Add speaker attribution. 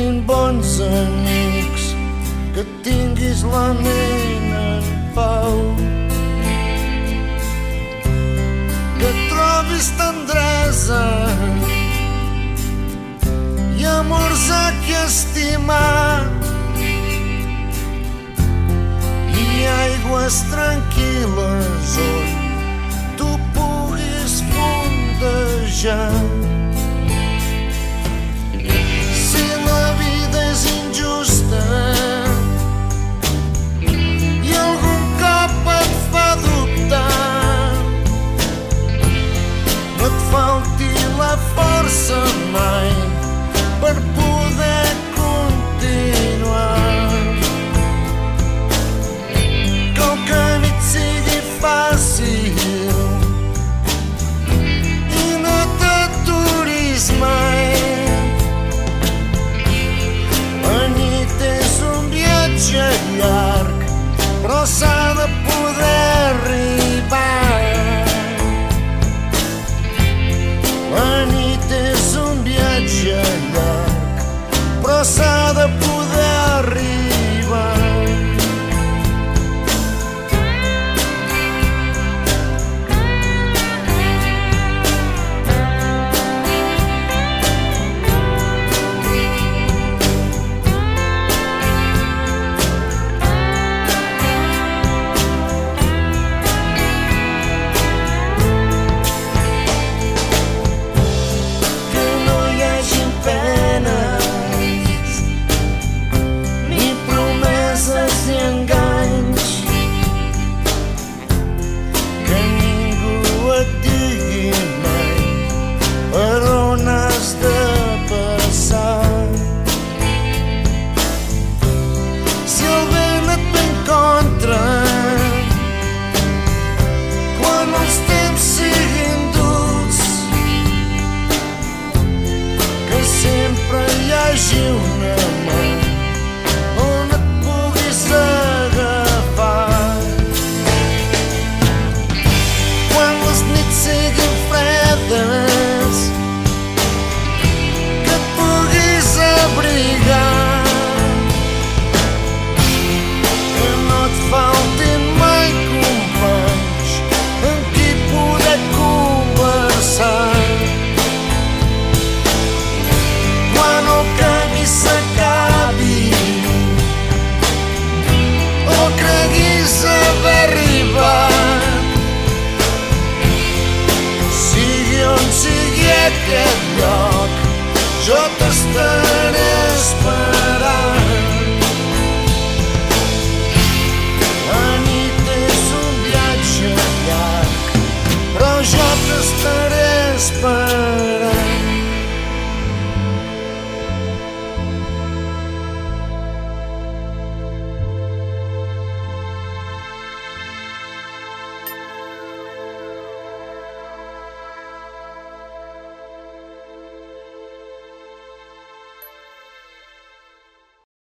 Speaker 1: siguin bons amics, que tinguis la ment en pau, que trobis tendresa i amors a qui estimar, i aigües tranquil·les on tu puguis fondejar. Si la vida és injusta i algun cop et fa dubtar, no et falti la força mai per poder continuar. Que el camí et sigui fàcil i no t'aturis mai. La nit és un viatge llarg, però s'ha de poder arribar. La nit és un viatge llarg, però s'ha de poder arribar. Una mà on et puguis agafar. Quan les nits siguin fredes, que et puguis abrigar, que no et faltin mai companys amb qui poder conversar. Quan el camí s'acabi o creguis haver arribat, sigui on sigui aquest lloc,